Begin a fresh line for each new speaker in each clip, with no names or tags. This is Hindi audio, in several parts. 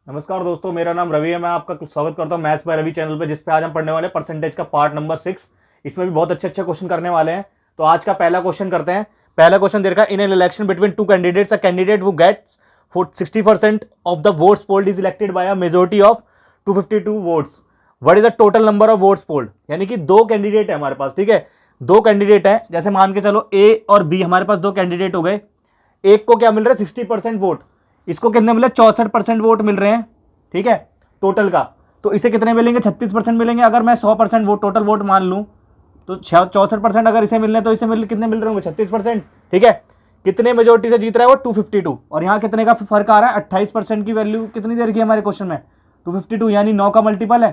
नमस्कार दोस्तों, मेरा नाम रवि है। मैं आपका स्वागत करता हूं मैथ्स बाय रवि चैनल पे, जिस पे आज हम पढ़ने वाले परसेंटेज का पार्ट नंबर 6। इसमें भी बहुत अच्छे अच्छे क्वेश्चन करने वाले हैं। तो आज का पहला क्वेश्चन करते हैं। पहला क्वेश्चन दे रखा है, in an election between two candidates, a candidate who gets 60% of the votes polled is elected by a majority of 252 votes. What is the total number of votes polled? यानी कि दो कैंडिडेट है हमारे पास, ठीक है, दो कैंडिडेट है। जैसे मान के चलो ए और बी, हमारे पास दो कैंडिडेट हो गए। एक को क्या मिल रहा है? 60% वोट। इसको कितने मिले? 64% वोट मिल रहे हैं, ठीक है, टोटल का। तो इसे कितने मिलेंगे? 36% मिलेंगे। अगर मैं 100% वोट टोटल वोट मान लूं तो 64% अगर इसे मिलने तो इसे कितने मिल रहे होंगे? 36%, ठीक है। कितने मेजोरिटी से जीत रहा है वो? 252। और यहाँ कितने का फर्क आ रहा है? 28% की वैल्यू कितनी दे रखी है हमारे क्वेश्चन में? 252, यानी 9 का मल्टीपल है,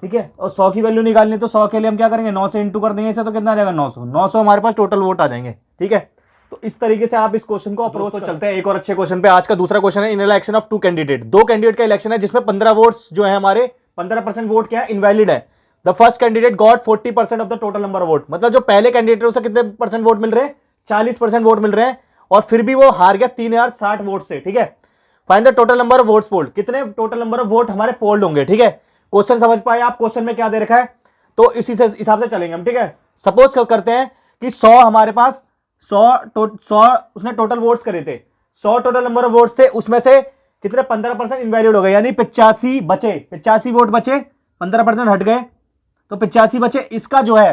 ठीक है। और 100 की वैल्यू निकालनी, तो 100 के लिए हम क्या करेंगे? 9 से इंटू कर देंगे इसे, तो कितना आ जाएगा? 900। 900 हमारे पास टोटल वोट आ जाएंगे, ठीक है। तो इस तरीके से आप इस क्वेश्चन को अप्रोच कर चलते हैं एक और अच्छे क्वेश्चन पे। आज का दूसरा क्वेश्चन है, इन इलेक्शन ऑफ टू कैंडिडेट। दो कैंडिडेट का इलेक्शन है जिसमें 15 वोट्स जो है हमारे 15% वोट क्या है? इनवैलिड है। The first candidate got 40% of the total number of vote. मतलब जो पहले कैंडिडेट है उसे कितने परसेंट वोट मिल रहे हैं? 40% वोट मिल रहे हैं। और फिर भी वो हार गया 3060 वोट से, ठीक है। Find the total number of votes polled. कितने टोटल नंबर ऑफ वोट हमारे पोल्ड होंगे, ठीक है। क्वेश्चन समझ पाए आप? क्वेश्चन में क्या दे रखा है, तो इसी से हिसाब से चलेंगे हम, ठीक है। सपोज करते हैं कि 100 हमारे पास 100 उसने टोटल वोट्स करे थे। 100 टोटल नंबर ऑफ वोट्स थे, उसमें से कितने? 15% इनवैलिड हो गए, यानी 85 बचे। 85 वोट बचे, 15% हट गए, तो 85 बचे। इसका जो है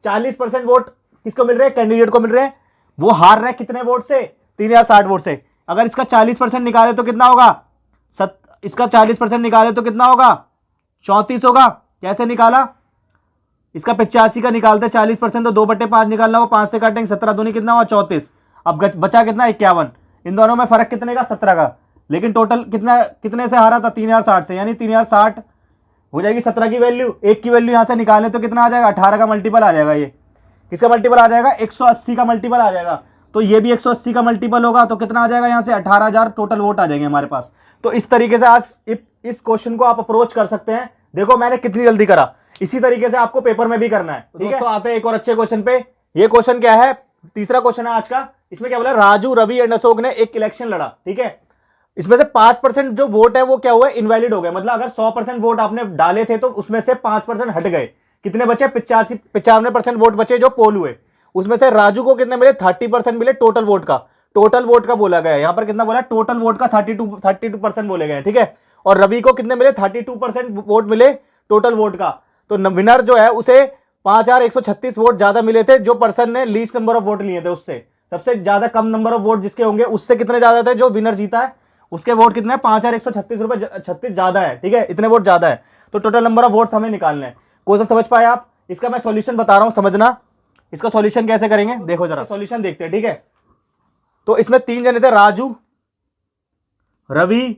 40% वोट किसको मिल रहे हैं? कैंडिडेट को मिल रहे हैं। वो हार रहा है कितने वोट से? 3060 वोट से। अगर इसका 40% निकाले तो कितना होगा? इसका 40% निकाले तो कितना होगा? 34 होगा। कैसे निकाला? इसका 85 का निकालते 40%, तो 2/5 निकालना हो, 5 से काटेंगे, 17 दूनी कितना हुआ? 34। अब बचा कितना? 51। इन दोनों में फर्क कितने का? 17 का। लेकिन टोटल कितना, कितने से हारा था? 3060 से, यानी 3060 हो जाएगी 17 की वैल्यू। एक की वैल्यू यहां से निकाले तो कितना आ जाएगा? 18 का मल्टीपल आ जाएगा। ये किसका मल्टीपल आ जाएगा? 180 का मल्टीपल आ जाएगा। तो ये भी 180 का मल्टीपल होगा, तो कितना आ जाएगा? यहां से 18000 टोटल वोट आ जाएंगे हमारे पास। तो इस तरीके से आज इस क्वेश्चन को आप अप्रोच कर सकते हैं। देखो मैंने कितनी जल्दी करा, इसी तरीके से आपको पेपर में भी करना है, ठीक है। तो आते हैं एक और अच्छे क्वेश्चन पे। ये क्वेश्चन क्या है? तीसरा क्वेश्चन है आज का। इसमें क्या बोला? राजू, रवि एंड अशोक ने एक इलेक्शन लड़ा, ठीक है। इसमें से 5% जो वोट है वो क्या हुआ? इनवैलिड हो गए। मतलब अगर 100% वोट आपने डाले थे तो उसमें से 5% हट गए। कितने बचे? 95% वोट बचे जो पोल हुए। उसमें से राजू को कितने मिले? 30% मिले टोटल वोट का। टोटल वोट का बोला गया, यहां पर कितना बोला? टोटल वोट का 32% बोले गए, ठीक है। और रवि को कितने मिले? 32% वोट मिले टोटल वोट का। तो विनर जो है उसे 5136 वोट ज्यादा मिले थे। जो पर्सन ने लीस्ट नंबर ऑफ वोट लिए थे उससे, सबसे ज्यादा कम नंबर ऑफ वोट जिसके होंगे उससे कितने ज्यादा थे? जो विनर जीता है उसके वोट कितने? 5136 ज्यादा है, ठीक है। इतने वोट ज्यादा है, तो टोटल नंबर ऑफ वोट्स हमें निकालने हैं। क्वेश्चन समझ पाए आप? इसका मैं सॉल्यूशन बता रहा हूं, समझना। इसका सॉल्यूशन कैसे करेंगे देखो जरा। सॉल्यूशन देखते हैं, ठीक है। तो इसमें 3 जने थे, राजू, रवि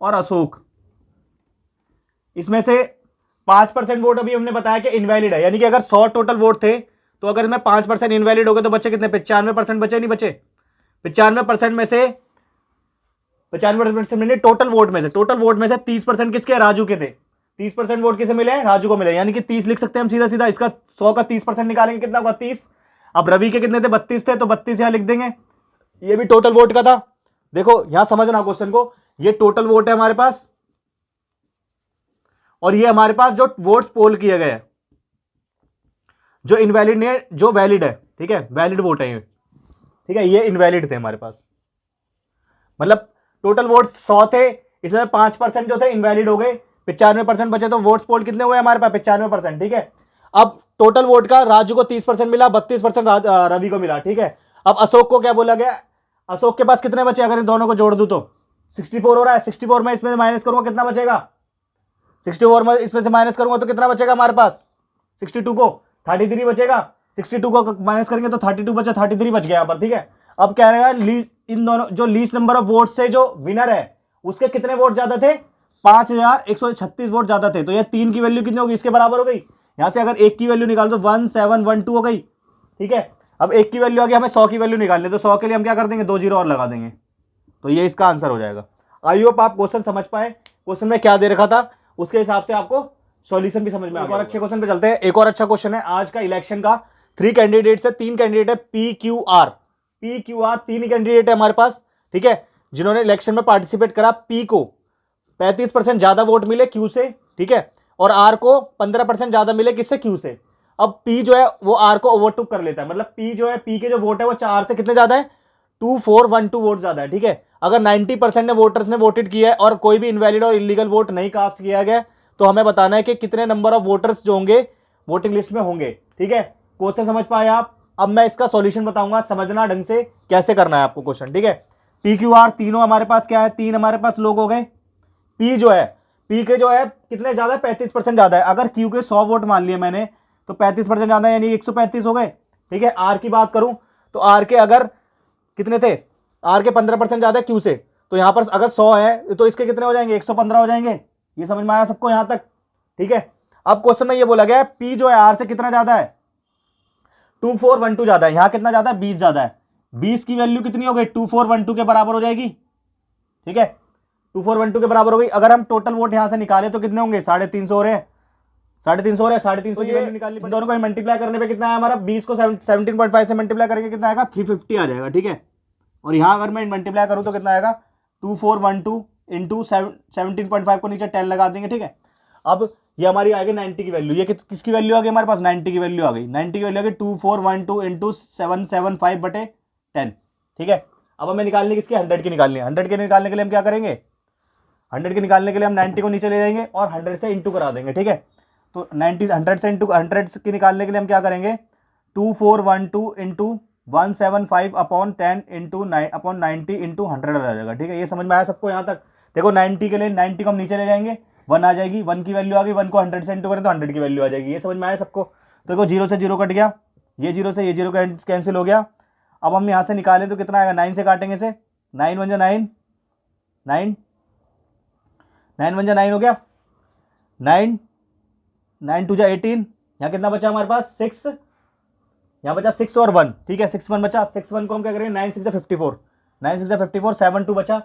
और अशोक। इसमें से 5% वोट अभी हमने बताया कि इनवैलिड है, यानी कि अगर 100 टोटल वोट थे तो अगर इसमें 5% इनवैलिड हो गए तो बचे कितने? 95% बचे, नहीं बचे? 95% में से 95% में टोटल वोट में से 30% किसके? राजू के थे। 30% वोट किसे मिले? राजू को मिले, यानी कि 30 लिख सकते हैं हम सीधा सीधा। इसका 100 का 30% निकालेंगे, कितना होगा? 30। अब रवि के कितने थे? 32 थे, तो 32 यहां लिख देंगे। ये भी टोटल वोट का था। देखो यहां समझना क्वेश्चन को, ये टोटल वोट है हमारे पास, और ये हमारे पास जो वोट्स पोल किए गए हैं, जो इनवैलिड नहीं है, जो वैलिड है, ठीक है, वैलिड वोट है ये, ठीक है। ये इनवैलिड थे हमारे पास। मतलब टोटल वोट्स 100 थे, इसमें 5% जो थे इनवैलिड हो गए, 95% बचे, तो वोट्स पोल कितने हुए हमारे पास? 95%, ठीक है। अब टोटल वोट का राजू को 30% मिला, 32% रवि को मिला, ठीक है। अब अशोक को क्या बोला गया? अशोक के पास कितने बचे? अगर इन दोनों को जोड़ दूं तो 64 हो रहा है। 64 में इसमें माइनस करूंगा, कितना बचेगा? 64 में इसमें से माइनस करूंगा तो कितना बचेगा हमारे पास? 62 को 33 बचेगा। 62 को माइनस करेंगे तो 32 बचा, 33 बच गया यहाँ पर, ठीक है। अब क्या रहेगा? इन दोनों जो लीस्ट नंबर ऑफ वोट से जो विनर है उसके कितने वोट ज्यादा थे? 5136 वोट ज्यादा थे। तो ये 3 की वैल्यू कितनी होगी? इसके बराबर हो गई। यहां से अगर 1 की वैल्यू निकाल तो 1712 हो गई, ठीक है। अब 1 की वैल्यू आ गई, हमें 100 की वैल्यू निकालनी है, तो 100 के लिए हम क्या कर देंगे? 2 जीरो और लगा देंगे, तो ये इसका आंसर हो जाएगा। आई होप आप क्वेश्चन समझ पाए। क्वेश्चन में क्या दे रखा था उसके हिसाब से आपको सॉल्यूशन भी समझ में आ गया। एक और अच्छे क्वेश्चन पे चलते हैं। एक और अच्छा क्वेश्चन है आज का इलेक्शन का। 3 कैंडिडेट से 3 कैंडिडेट है, PQR 3 कैंडिडेट है हमारे पास, ठीक है, जिन्होंने इलेक्शन में पार्टिसिपेट करा। पी को 35% ज्यादा वोट मिले क्यू से, ठीक है, और आर को 15% ज्यादा मिले किससे, क्यू से। अब पी जो है वो आर को ओवरटूक कर लेता है, मतलब पी जो है, पी के जो वोट है वो 4 से कितने ज्यादा है, 2412 वोट ज्यादा है, ठीक है। अगर 90% ने वोटर्स ने वोटेड किया है और कोई भी इनवैलिड और इलीगल वोट नहीं कास्ट किया गया, तो हमें बताना है कि कितने नंबर ऑफ वोटर्स जो होंगे वोटिंग लिस्ट में होंगे, ठीक है। क्वेश्चन समझ पाए आप। अब मैं इसका सॉल्यूशन बताऊंगा, समझना ढंग से कैसे करना है आपको क्वेश्चन, ठीक है। पी क्यू आर तीनों हमारे पास क्या है, 3 हमारे पास लोग हो गए। पी जो है, पी के जो है कितने ज्यादा है, 35% ज्यादा है। अगर क्यू के 100 वोट मान लिए मैंने, तो 35% ज्यादा है, यानी 135 हो गए, ठीक है। आर की बात करूं तो आर के अगर कितने थे, आर के 15% ज्यादा है क्यू से, तो यहां पर अगर 100 है तो इसके कितने हो जाएंगे, 115 हो जाएंगे। ये समझ में आया सबको यहां तक, ठीक है। अब क्वेश्चन में ये बोला गया है पी जो है आर से कितना ज्यादा है, 2412 ज्यादा है। यहां कितना ज्यादा है, 20 ज्यादा है। 20 की वैल्यू कितनी हो गई, 2412 के बराबर हो जाएगी, ठीक है, 2412 के बराबर हो गई। अगर हम टोटल वोट यहां से निकाले तो कितने होंगे, 350 हो रहे हैं, 350 हो रहे हैं, 350 की वैल्यू निकालनी। दोनों को मल्टीप्लाई करने पे कितना है हमारा, 20 को 17.5 से मल्टीप्लाई करेंगे कितना आएगा, 350 आ जाएगा, ठीक है। और यहां अगर मैं मल्टीप्लाई करूं तो कितना आएगा, 2412 इंटू 17.5 को नीचे 10 लगा देंगे, ठीक है। अब ये हमारी आ गई 90 की वैल्यू। ये किसकी वैल्यू आ गई हमारे पास, 90 की वैल्यू आ गई। 90 की वैल्यू आ गई 2412 इंटू 775/10, ठीक है। अब हमें निकालनी किसकी, 100 की निकालनी है। 100 के निकालने के लिए हम क्या करेंगे, 100 के निकालने के लिए हम 90 को नीचे ले जाएंगे और 100 से इंटू करा देंगे, ठीक है। तो 90 100 से इंटू 100 की निकालने के लिए हम क्या करेंगे, 2412 इंटू 175/10 इंटू 90 इंटू 100 आ जाएगा, ठीक है। ये समझ में आया सबको यहाँ तक। देखो 90 के लिए 90 को हम नीचे ले जाएंगे, 1 आ जाएगी, 1 की वैल्यू आ गई, 1 को 100 से इंटू करें तो 100 की वैल्यू आ जाएगी। ये समझ में आया सबको। तो देखो 0 से 0 कट गया, ये 0 से ये 0 कैंसिल हो गया। अब हम यहाँ से निकालें तो कितना आएगा, 9 से काटेंगे इसे, 9 1 9 9 9 1 9 हो गया, 9 9 2 18। यहाँ कितना बचा हमारे पास, 6, यहाँ बचा 6 और 1, ठीक है, 6 1 बचा। 6 1 को हम क्या करेंगे, 9 6 54, 9 6 54, 7 2 बचा,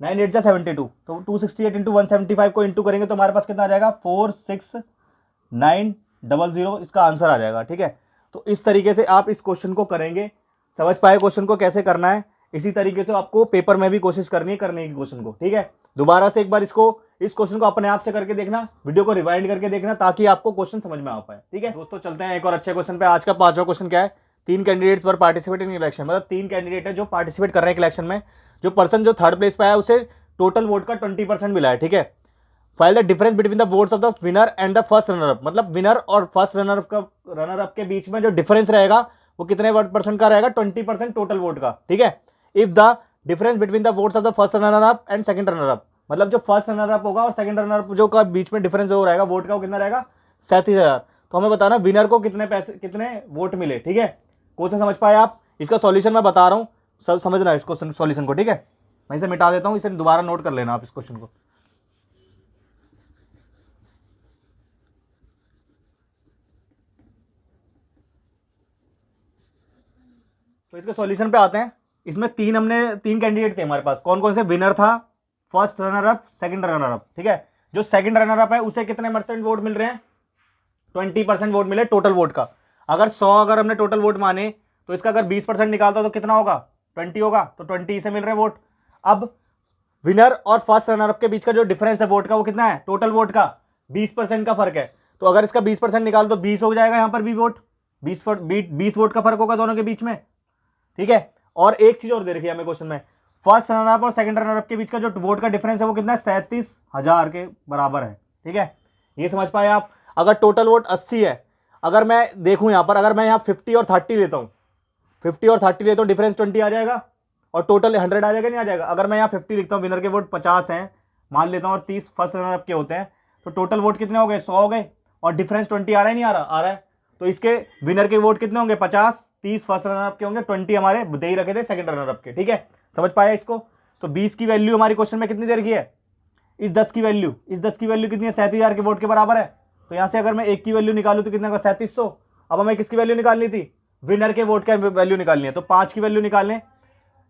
9 8 72, तो 268 इंटू 175 को इंटू करेंगे तो हमारे पास कितना आ जाएगा, 46900, इसका आंसर आ जाएगा, ठीक है। तो इस तरीके से आप इस क्वेश्चन को करेंगे। समझ पाए क्वेश्चन को कैसे करना है। इसी तरीके से आपको पेपर में भी कोशिश करनी है करने की क्वेश्चन को, ठीक है। दोबारा से एक बार इस क्वेश्चन को अपने आप से करके देखना, वीडियो को रिवाइंड करके देखना, ताकि आपको क्वेश्चन समझ में आ पाए, ठीक है। दोस्तों चलते हैं एक और अच्छे क्वेश्चन पे। आज का 5वां क्वेश्चन क्या है, 3 candidates were participate in election, मतलब 3 कैंडिडेट है जो पार्टिसिपेट कर रहे हैं इलेक्शन में। जो पर्सन जो 3rd प्लेस पे आया उसे टोटल वोट का 20% मिला है, ठीक है। File the difference between the votes of the winner and the first runner up, मतलब विनर और फर्स्ट रनर अप के बीच में जो डिफरेंस रहेगा वो कितने % का रहेगा, 20% टोटल वोट का, ठीक है। If the difference between the votes of the first runner up and second runner up, मतलब जो फर्स्ट रनर अप होगा और सेकंड रनर अप जो का बीच में डिफरेंस जो रहेगा वोट का, वो कितना रहेगा, 37,000। तो हमें बताना विनर को कितने पैसे, कितने वोट मिले, ठीक है। क्वेश्चन समझ पाए आप। इसका सॉल्यूशन मैं बता रहा हूं, सब समझना है इस क्वेश्चन सॉल्यूशन को, ठीक है। मैं इसे मिटा देता हूं, इसे दोबारा नोट कर लेना आप इस क्वेश्चन को। तो इसके सॉल्यूशन पे आते हैं। इसमें 3 कैंडिडेट थे हमारे पास, कौन कौन से, विनर था, first runner up, second runner up, ठीक है। जो सेकंड रनर अप है उसे कितने % वोट मिल रहे हैं, 20% वोट मिले टोटल वोट का। अगर 100 अगर हमने टोटल वोट माने तो इसका अगर 20% निकालता तो कितना होगा, 20 होगा, तो 20 से मिल रहे वोट। अब विनर और फर्स्ट रनर अप के बीच का जो डिफरेंस है वोट का वो कितना है, टोटल वोट का 20% का फर्क है। तो अगर इसका 20% निकाल तो 20 हो जाएगा, यहां पर भी वोट 20 वोट का फर्क होगा दोनों के बीच में, ठीक है। और एक चीज और दे रखी है हमें क्वेश्चन में, फर्स्ट रनर अप और सेकंड रनर अप के बीच का जो वोट का डिफरेंस है वो कितना है, 37,000 के बराबर है, ठीक है। ये समझ पाए आप। अगर टोटल वोट 80 है, अगर मैं देखूं यहां पर, अगर मैं यहां 50 और 30 लेता हूं, 50 और 30 लेता हूं, डिफरेंस 20 आ जाएगा और टोटल 100 आ जाएगा, नहीं आ जाएगा। अगर मैं यहाँ 50 लिखता हूँ, विनर के वोट 50 हैं मान लेता हूँ और 30 फर्स्ट रनर अप के होते हैं, तो टोटल वोट कितने हो गए, 100 हो गए, और डिफरेंस 20 आ रहा है, नहीं आ रहा, आ रहा है। तो इसके विनर के वोट कितने होंगे, 50, 30 फर्स्ट रनर अप के होंगे, 20 हमारे दे ही रखे थे सेकंड रनर अप के, ठीक है। समझ पाया इसको। तो 20 की वैल्यू हमारी क्वेश्चन में कितनी दे रखी है, इस 10 की वैल्यू कितनी है, 37,000 के वोट के बराबर है। तो यहां से अगर मैं 1 की वैल्यू निकालू तो कितना होगा, 3700। अब हमें किसकी वैल्यू निकालनी थी, विनर के वोट की वैल्यू निकालनी है। तो 5 की वैल्यू निकालने,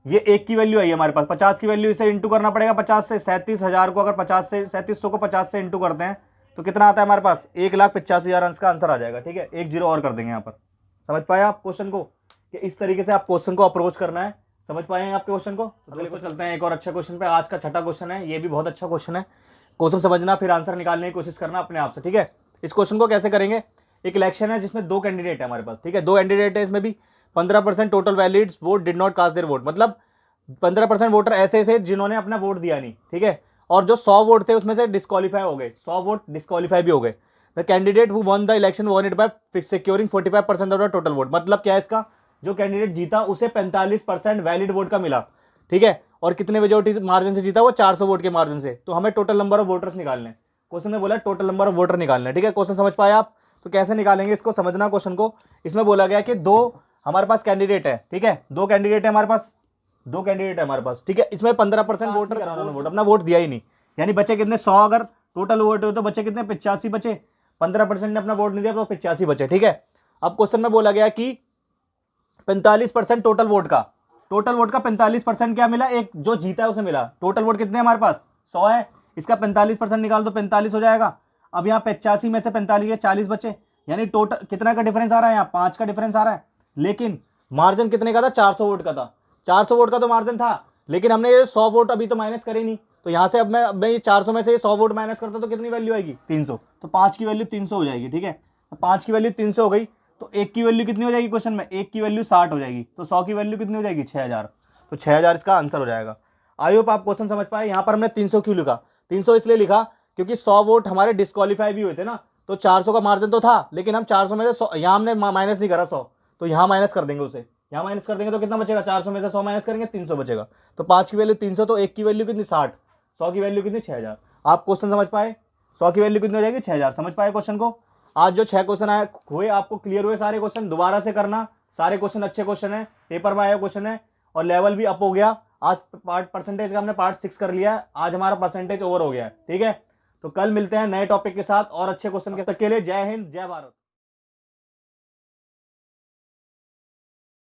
ये 1 की वैल्यू आई हमारे पास, 50 की वैल्यू, इसे इंटू करना पड़ेगा 50 से। 37,000 को अगर 50 से, 3700 को 50 से इंटू करते हैं तो कितना आता है हमारे पास, 1,85,000 अंश का आंसर आ जाएगा, ठीक है। 1 0 और कर देंगे यहाँ पर। समझ पाए आप क्वेश्चन को, कि इस तरीके से आप क्वेश्चन को अप्रोच करना है। समझ पाए हैं आप क्वेश्चन को। अगले को चलते हैं एक और अच्छा क्वेश्चन पे। आज का 6ठा क्वेश्चन है, ये भी बहुत अच्छा क्वेश्चन है। क्वेश्चन समझना, फिर आंसर निकालने की कोशिश करना अपने आप से, ठीक है। इस क्वेश्चन को कैसे करेंगे, एक इलेक्शन है जिसमें 2 कैंडिडेट है हमारे पास, ठीक है, 2 कैंडिडेट है, इसमें भी 15% total valid vote did not cast their vote, मतलब 15% वोटर ऐसे थे जिन्होंने अपना वोट दिया नहीं, ठीक है, और जो 100 वोट थे उसमें से डिस्क्वालीफाई हो गए, 100 वोट डिस्क्वालीफाई भी हो गए। The candidate who won the election won it by securing 45% of the total vote, मतलब क्या है इसका, जो कैंडिडेट जीता उसे 45% वैलिड वोट का मिला, ठीक है, और कितने मेजोरिटी मार्जिन से जीता, वो 400 वोट के मार्जिन से। तो हमें टोटल नंबर ऑफ वोटर्स निकालने, क्वेश्चन में बोला टोटल नंबर ऑफ वोटर निकालने, ठीक है। क्वेश्चन समझ पाए आप, तो कैसे निकालेंगे इसको समझना क्वेश्चन को। इसमें बोला गया कि 2 हमारे पास कैंडिडेट है, ठीक है, 2 कैंडिडेट है हमारे पास, 2 कैंडिडेट है हमारे पास, ठीक है। इसमें 15% वोटर वोट अपना वोट दिया ही नहीं, यानी बचे कितने, 100 अगर टोटल वोट हो तो बचे कितने, 85 बचे, 15% ने अपना वोट नहीं दिया तो 85 बचे, ठीक है। अब क्वेश्चन में बोला गया कि 45% टोटल वोट का, 45% क्या मिला, एक जो जीता है उसे मिला। टोटल वोट कितने हमारे पास, 100 है, इसका 45% निकाल दो 45 हो जाएगा। अब यहाँ 85 में से 45 के 40 बचे, यानी टोटल कितना का डिफरेंस आ रहा है, यहाँ 5 का डिफरेंस आ रहा है। लेकिन मार्जिन कितने का था, 400 वोट का था, 400 वोट का तो मार्जिन था, लेकिन हमने ये 100 वोट अभी तो माइनस करे नहीं, तो यहाँ से अब मैं ये 400 में से ये 100 वोट माइनस करता तो कितनी वैल्यू आएगी, 300, तो 5 की वैल्यू 300 हो जाएगी, ठीक है। तो 5 की वैल्यू 300 हो गई, तो 1 की वैल्यू कितनी हो जाएगी क्वेश्चन में, 1 की वैल्यू 60 हो जाएगी, तो 100 की वैल्यू कितनी हो जाएगी, 6000, तो 6000 इसका आंसर हो जाएगा। आई होप आप क्वेश्चन समझ पाए। यहाँ पर हमने 300 क्यों लिखा, 300 इसलिए लिखा क्योंकि 100 वोट हमारे डिस्क्वालीफाई भी हुए थे ना, तो 400 का मार्जिन तो था, लेकिन हम 400 में से 100 यहाँ हमने माइनस नहीं करा 100, तो यहाँ माइनस कर देंगे उसे, यहाँ माइनस कर देंगे तो कितना बचेगा, 400 में से 100 माइनस करेंगे 300 बचेगा। तो 5 की वैल्यू 300, तो 1 की वैल्यू कितनी 60, 100 की वैल्यू कितनी 6000। आप क्वेश्चन समझ पाए, 100 की वैल्यू कितनी हो जाएगी, 6000। समझ पाए क्वेश्चन को। आज जो 6 क्वेश्चन आए हुए आपको क्लियर हुए सारे क्वेश्चन, दोबारा से करना, सारे क्वेश्चन अच्छे क्वेश्चन है, पेपर में आया क्वेश्चन है, और लेवल भी अप हो गया। आज पार्ट परसेंटेज का हमने पार्ट 6 कर लिया है, आज हमारा परसेंटेज ओवर हो गया है, ठीक है। तो कल मिलते हैं नए टॉपिक के साथ और अच्छे क्वेश्चन के लिए। जय हिंद, जय भारत।